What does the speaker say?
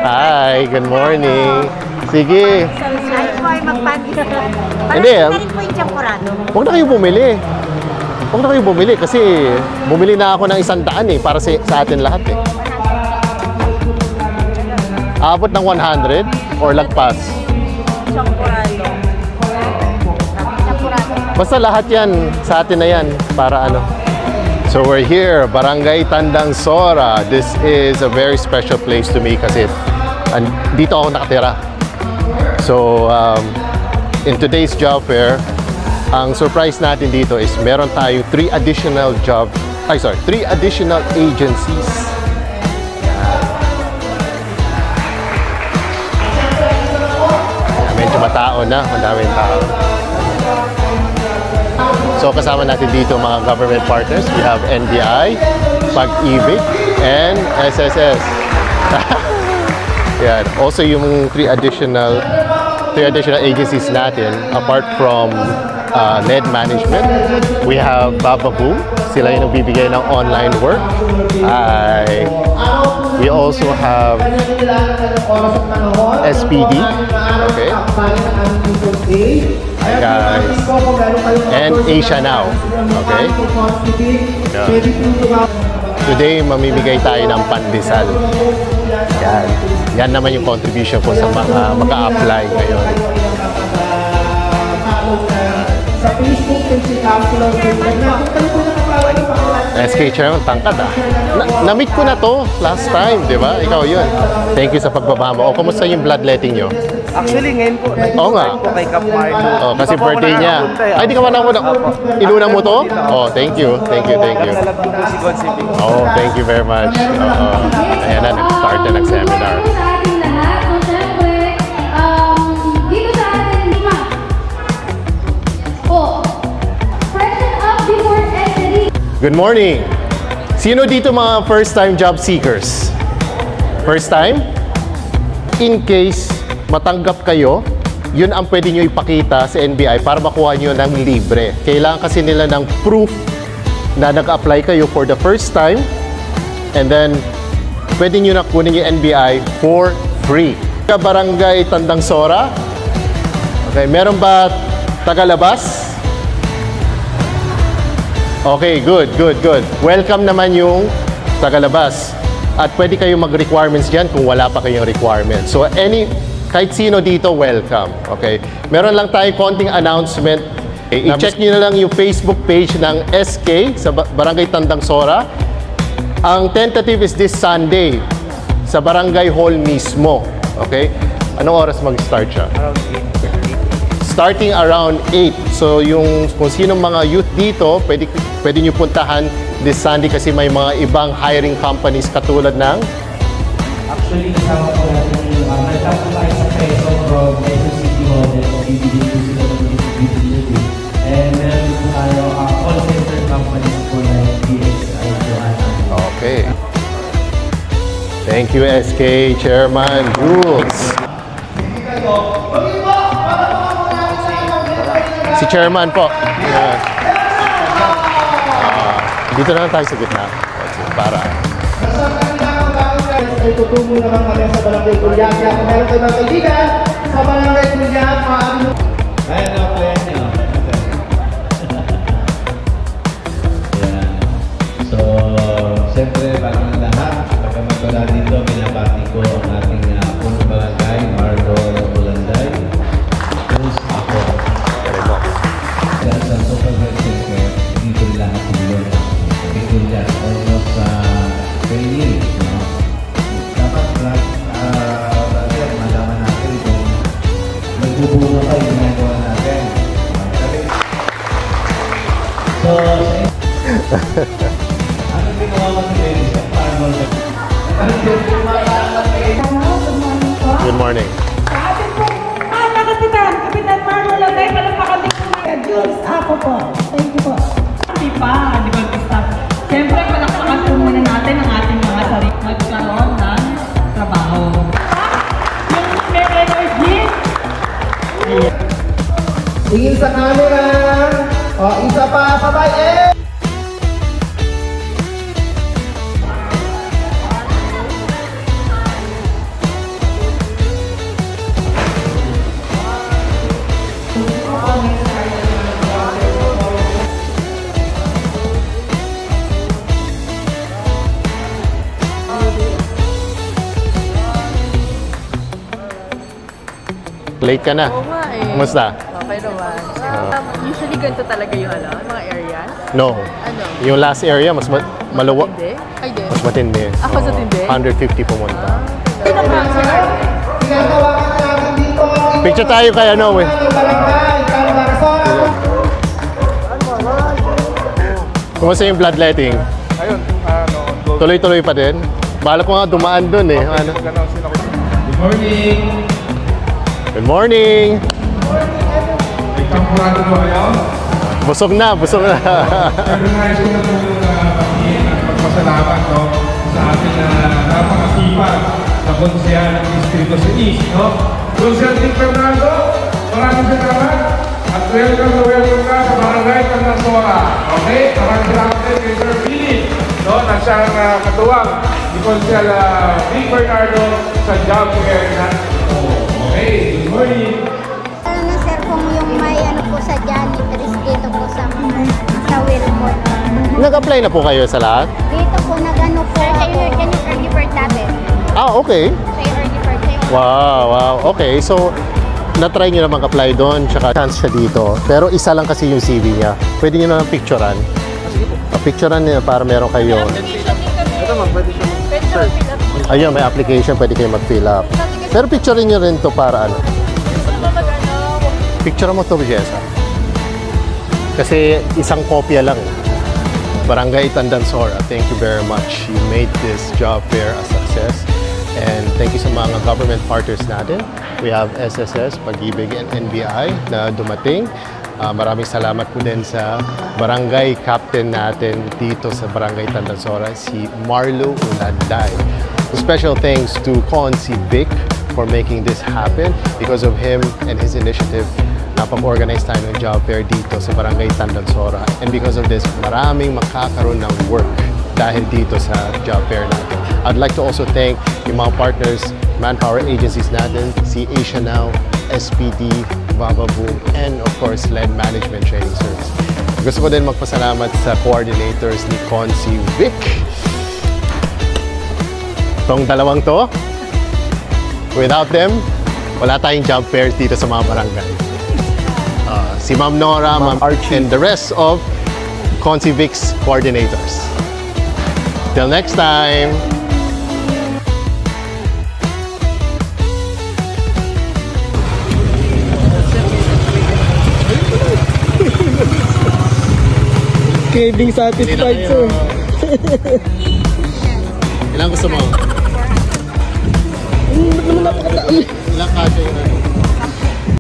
Hi, good morning. Sige. Ay po ay magpandis. Hindi. Parang po yung champurado. Huwag na kayo bumili. Huwag na kayo bumili kasi bumili na ako ng 100 para sa atin lahat eh. Abot ng 100 or lagpas? Champurado. Basta lahat yan, sa atin na yan, para ano. So we're here, Barangay Tandang Sora. This is a very special place to me kasi dito ako nakatira. So in today's job fair, ang surprise natin dito is meron tayong 3 additional agencies. Medyo matao na, madaming tao. So kasama natin dito mga government partners. We have NBI, Pag-ibig, and SSS. Yan. Also yung 3 additional agencies natin apart from lead management. We have Bababoom. Sila yung nagbibigay ng online work. We also have SPD. Okay. Hi guys. And Asia Now. Okay. Yeah. Today, mamimigay tayo ng pandesal. Yan. Yan naman yung contribution ko sa mga maka-apply ngayon. Sa Facebook, si Councilor SK Chairman, tangkad ah. Na-meet ko na to last time, di ba? Ikaw yun. Thank you sa pagbaba mo. O, kamusta yung bloodletting nyo? Actually, ngayon po, oo nga. po kay Cap Marlo. Oh, kasi birthday niya. Ay, di ka man ako na. Inuna mo to? Oh, thank you. Thank you, thank you. Oh, thank you very much. Ayan na, nag-start na nag-seminar. Good morning! Sino dito mga first-time job seekers? First time? In case matanggap kayo, yun ang pwede nyo ipakita sa NBI para makuha nyo ng libre. Kailangan kasi nila ng proof na nag-apply kayo for the first time and then pwede nyo na kunin yung NBI for free. Barangay Tandang Sora. Okay, meron ba tagalabas? Okay, good. Welcome naman yung tagalabas. At pwede kayong mag-requirements dyan kung wala pa kayong requirements. So, kahit sino dito, welcome. Okay? Meron lang tayong konting announcement. I-check nyo na lang yung Facebook page ng SK sa Barangay Tandang Sora. Ang tentative is this Sunday sa Barangay Hall mismo. Okay? Anong oras mag-start siya? Starting around 8. So, kung sinong mga youth dito, pwede nyo puntahan this Sunday kasi may mga ibang hiring companies katulad ng? Actually, kasama po natin yung nagtapos tayo sa peso from Quezon City Hall and BBD and meron po tayo call center companies po na DXI Joanna. Okay. Thank you, SK Chairman Jules. Si Chairman po. Yeah. Dito na lang tayo sa gitna. Para. Tutungo naman kami sa Barangay Gulyan. Kaya kung meron kayo mga kaibigan sa Barangay Gulyan, Ayan na po yan nyo. So, siyempre, bago ng lahat, pagkaman ko na dito, binabati ko ang ating punong barangay, Marlo Bulanday. Tapos ako. Dahil sa social health center, dito lahat sa Bilon. Dito lahat, almost 3 years. Dapat malaman natin kung nagbubunga pa yung ginagawa natin. So, anong ginawa mo si Baby sa farmer? Good morning. Kapitan Marlo Landay, palagpakan din po mga Jules. Ako po. Thank you po. Di ba, staff? Siyempre, palakpakan po muna natin ang ating mga sarili magkaroon ng trabaho. Yung may energy. tingin sa camera. O, isa pa, sabay, Late ka na. Oo nga eh. Kumusta? Okay naman. Usually ganito talaga yung mga areas. No. Ano? Yung last area, mas maluwag. Hindi? Ay, di. Mas matindi. Ako sa tindi? 150 pumunta. Sino pa ang sir? Tinatawagan na natin dito ang inyong Picture tayo kay ano eh. barangay, Calabarzon. Kumusta yung bloodletting? Ayun, Tuloy-tuloy pa din? Bala ko nga dumaan dun eh. Ano? Good morning! Good morning! May kampurado ba kayo? Busog na, busog na. Nais ko na po pagpahiin at pagpasalamat no, sa ating napakasipag na konsehal ng Distrito sa East. No? Konsehal Tim Fernando, maraming salamat at welcome ka sa Barangay Tandansora. Okay? Maraming salamat din kay Sir Billy no, na siyang katuwang ni Konsehal Tim Fernando sa job fair na. Okay, good morning. Ano sir, kung yung may ano po sa janitress dito po sa Wilmore. Nag-apply na po kayo sa lahat? Dito po nag-ano po ako. Yung early bird natin. Ah, okay. Sa yung early bird. Wow, wow. Okay, so na-try nyo na mag-apply doon, tsaka chance siya dito. Pero isa lang kasi yung CV niya. Pwede nyo na picturean. Picturean niya para meron kayo. Ito ma'am, pwede siya. Ayun, may application, pwede kayo mag-fill up. Pero picturean nyo rin to para ano? Picture mo to, Jessa. Kasi isang kopya lang. Barangay Tandansora, thank you very much. You made this job fair a success. And thank you sa mga government partners natin. We have SSS, Pag-ibig, and NBI na dumating. Maraming salamat po din sa barangay captain natin dito sa Barangay Tandansora, si Marlo Ulanday. Special thanks to Consi Vic for making this happen. Because of him and his initiative, napag-organize tayo ng job fair dito sa Barangay Tandansora. And because of this, maraming makakaroon ng work dahil dito sa job fair natin. I'd like to also thank yung mga partners, manpower agencies natin, si Asia Now, SPD, Vavaboom, and of course, LED Management Training Service. Gusto ko din magpasalamat sa coordinators ni Consi Vic. Itong dalawang to, without them, wala tayong job fair dito sa mga barangay. Si Ma'am Nora, Ma'am Archie, and the rest of Consi Vic's coordinators. Till next time! Craving satisfied sir. Ilang gusto mo? Ilang kasya yun?